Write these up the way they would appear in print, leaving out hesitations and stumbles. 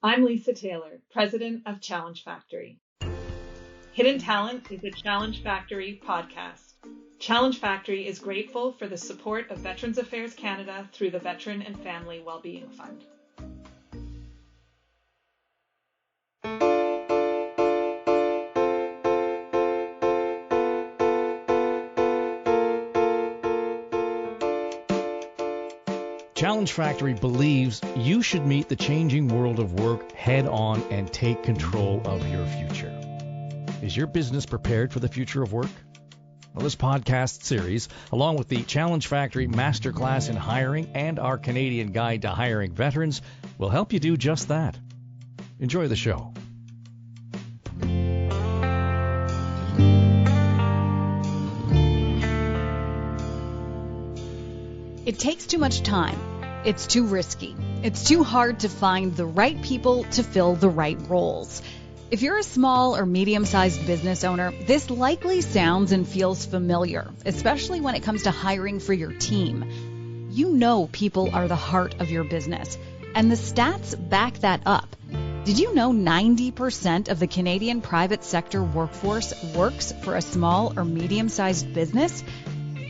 I'm Lisa Taylor, president of Challenge Factory. Hidden Talent is a Challenge Factory podcast. Challenge Factory is grateful for the support of Veterans Affairs Canada through the Veteran and Family Wellbeing Fund. Challenge Factory believes you should meet the changing world of work head on and take control of your future. Is your business prepared for the future of work? Well, this podcast series, along with the Challenge Factory Masterclass in Hiring and our Canadian Guide to Hiring Veterans, will help you do just that. Enjoy the show. It takes too much time. It's too risky. It's too hard to find the right people to fill the right roles. If you're a small or medium-sized business owner, this likely sounds and feels familiar, especially when it comes to hiring for your team. You know people are the heart of your business, and the stats back that up. Did you know 90% of the Canadian private sector workforce works for a small or medium-sized business?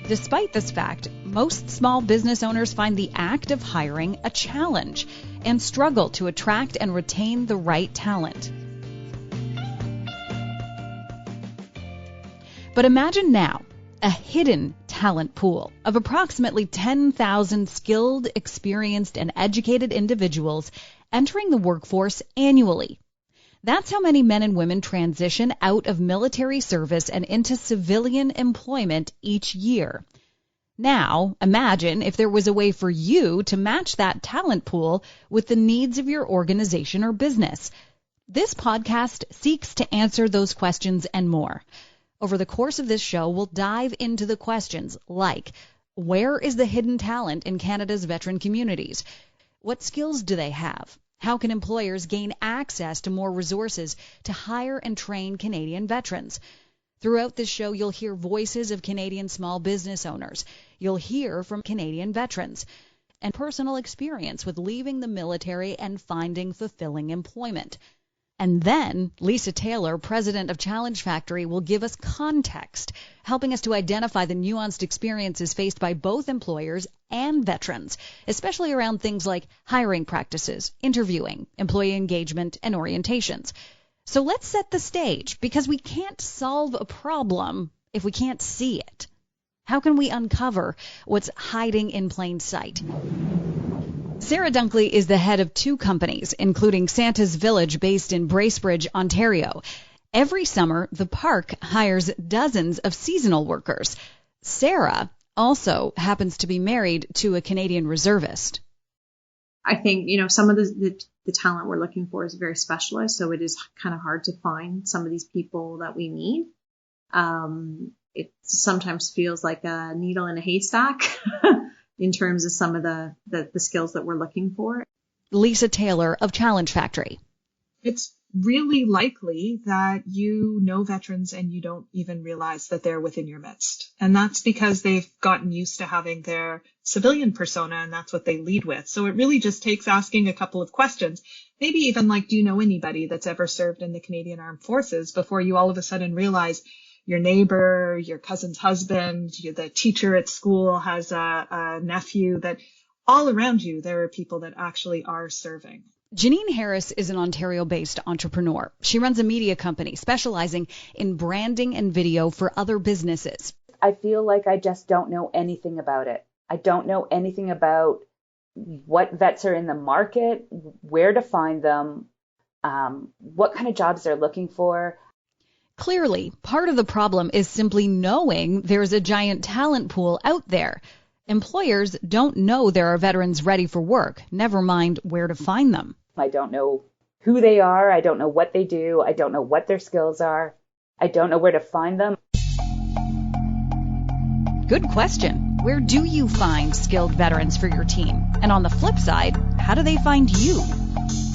Despite this fact, most small business owners find the act of hiring a challenge and struggle to attract and retain the right talent. But imagine now a hidden talent pool of approximately 10,000 skilled, experienced, and educated individuals entering the workforce annually. That's how many men and women transition out of military service and into civilian employment each year. Now, imagine if there was a way for you to match that talent pool with the needs of your organization or business. This podcast seeks to answer those questions and more. Over the course of this show, we'll dive into the questions like, where is the hidden talent in Canada's veteran communities? What skills do they have? How can employers gain access to more resources to hire and train Canadian veterans? Throughout this show, you'll hear voices of Canadian small business owners. You'll hear from Canadian veterans and personal experience with leaving the military and finding fulfilling employment. And then Lisa Taylor, president of Challenge Factory, will give us context, helping us to identify the nuanced experiences faced by both employers and veterans, especially around things like hiring practices, interviewing, employee engagement, and orientations. So let's set the stage, because we can't solve a problem if we can't see it. How can we uncover what's hiding in plain sight? Sarah Dunkley is the head of two companies, including Santa's Village based in Bracebridge, Ontario. Every summer, the park hires dozens of seasonal workers. Sarah also happens to be married to a Canadian reservist. I think, some of the talent we're looking for is very specialized, so it is kind of hard to find some of these people that we need. It sometimes feels like a needle in a haystack in terms of some of the skills that we're looking for. Lisa Taylor of Challenge Factory. It's really likely that you know veterans and you don't even realize that they're within your midst. And that's because they've gotten used to having their civilian persona, and that's what they lead with. So it really just takes asking a couple of questions. Maybe even like, do you know anybody that's ever served in the Canadian Armed Forces, before you all of a sudden realize your neighbor, your cousin's husband, the teacher at school has a nephew, that all around you there are people that actually are serving. Janine Harris is an Ontario-based entrepreneur. She runs a media company specializing in branding and video for other businesses. I feel like I just don't know anything about it. I don't know anything about what vets are in the market, where to find them, what kind of jobs they're looking for. Clearly, part of the problem is simply knowing there's a giant talent pool out there. Employers don't know there are veterans ready for work, never mind where to find them. I don't know who they are. I don't know what they do. I don't know what their skills are. I don't know where to find them. Good question. Where do you find skilled veterans for your team? And on the flip side, how do they find you?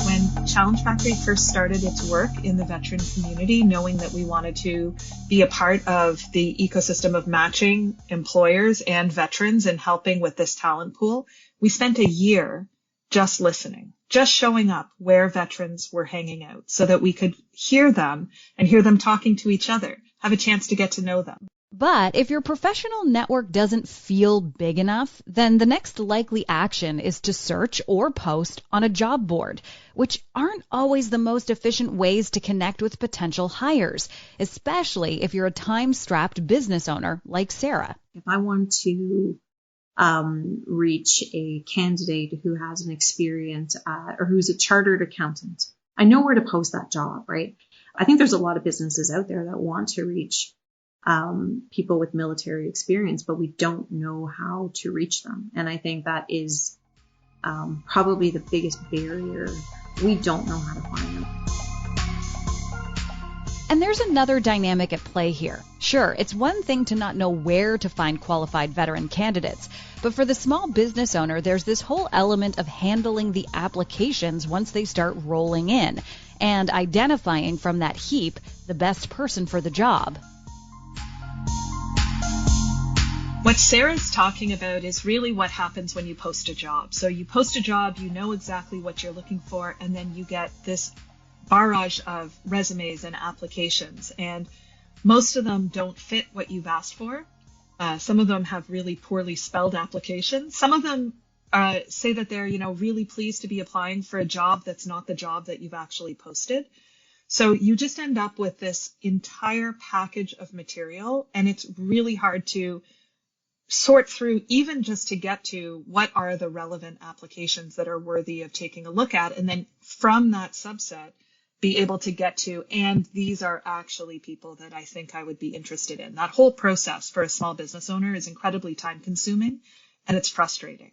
When Challenge Factory first started its work in the veteran community, knowing that we wanted to be a part of the ecosystem of matching employers and veterans and helping with this talent pool, we spent a year just listening, just showing up where veterans were hanging out so that we could hear them and hear them talking to each other, have a chance to get to know them. But if your professional network doesn't feel big enough, then the next likely action is to search or post on a job board, which aren't always the most efficient ways to connect with potential hires, especially if you're a time-strapped business owner like Sarah. If I want to reach a candidate who has an experience or who's a chartered accountant, I know where to post that job, right? I think there's a lot of businesses out there that want to reach people with military experience, but we don't know how to reach them. And I think that is probably the biggest barrier. We don't know how to find them. And there's another dynamic at play here. Sure, it's one thing to not know where to find qualified veteran candidates, but for the small business owner, there's this whole element of handling the applications once they start rolling in and identifying from that heap the best person for the job. What Sarah's talking about is really what happens when you post a job. So you post a job, you know exactly what you're looking for, and then you get this barrage of resumes and applications. And most of them don't fit what you've asked for. Some of them have really poorly spelled applications. Some of them say that they're, really pleased to be applying for a job that's not the job that you've actually posted. So you just end up with this entire package of material, and it's really hard to sort through, even just to get to what are the relevant applications that are worthy of taking a look at. And then from that subset, be able to get to, and these are actually people that I think I would be interested in. That whole process for a small business owner is incredibly time consuming, and it's frustrating.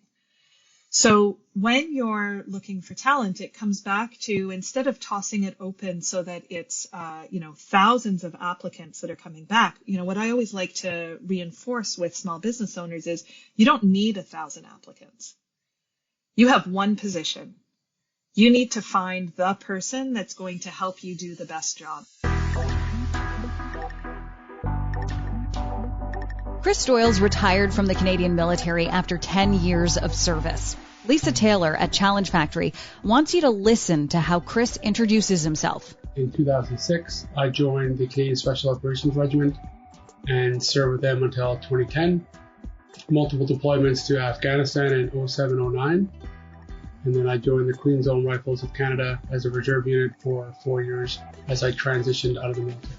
So when you're looking for talent, it comes back to, instead of tossing it open so that it's, thousands of applicants that are coming back, what I always like to reinforce with small business owners is you don't need 1,000 applicants. You have one position. You need to find the person that's going to help you do the best job. Chris Stoyles retired from the Canadian military after 10 years of service. Lisa Taylor at Challenge Factory wants you to listen to how Chris introduces himself. In 2006, I joined the Canadian Special Operations Regiment and served with them until 2010. Multiple deployments to Afghanistan in 07-09. And then I joined the Queen's Own Rifles of Canada as a reserve unit for 4 years as I transitioned out of the military.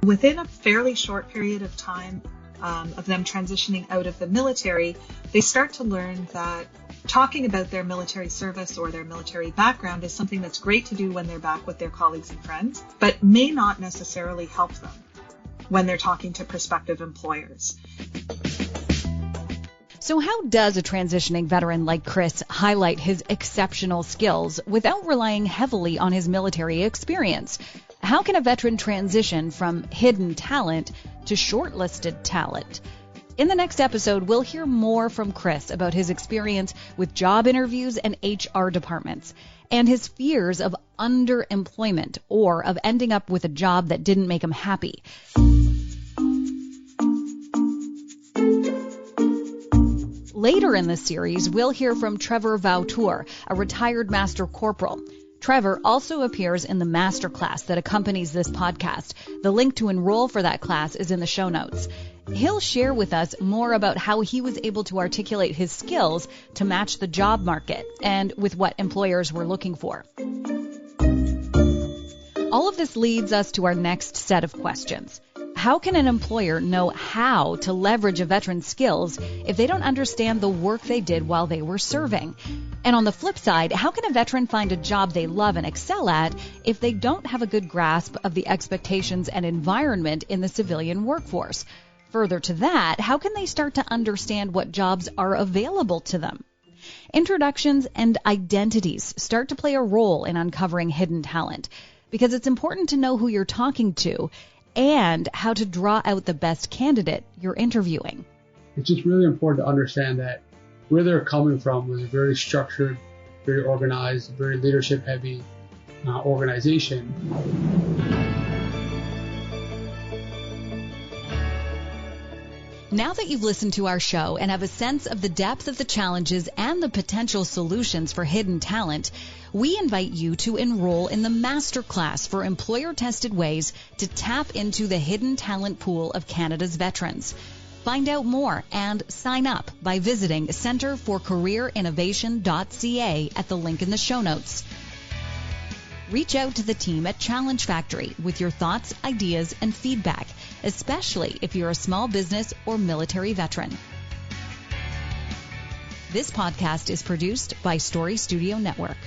Within a fairly short period of time of them transitioning out of the military, they start to learn that talking about their military service or their military background is something that's great to do when they're back with their colleagues and friends, but may not necessarily help them when they're talking to prospective employers. So how does a transitioning veteran like Chris highlight his exceptional skills without relying heavily on his military experience? How can a veteran transition from hidden talent to shortlisted talent? In the next episode, we'll hear more from Chris about his experience with job interviews and HR departments and his fears of underemployment or of ending up with a job that didn't make him happy. Later in the series, we'll hear from Trevor Vautour, a retired Master Corporal. Trevor also appears in the masterclass that accompanies this podcast. The link to enroll for that class is in the show notes. He'll share with us more about how he was able to articulate his skills to match the job market and with what employers were looking for. All of this leads us to our next set of questions. How can an employer know how to leverage a veteran's skills if they don't understand the work they did while they were serving? And on the flip side, how can a veteran find a job they love and excel at if they don't have a good grasp of the expectations and environment in the civilian workforce? Further to that, how can they start to understand what jobs are available to them? Introductions and identities start to play a role in uncovering hidden talent because it's important to know who you're talking to and how to draw out the best candidate you're interviewing. It's just really important to understand that where they're coming from was a very structured, very organized, very leadership-heavy organization. Now that you've listened to our show and have a sense of the depth of the challenges and the potential solutions for hidden talent, we invite you to enroll in the masterclass for employer-tested ways to tap into the hidden talent pool of Canada's veterans. Find out more and sign up by visiting centerforcareerinnovation.ca at the link in the show notes. Reach out to the team at Challenge Factory with your thoughts, ideas, and feedback, especially if you're a small business or military veteran. This podcast is produced by Story Studio Network.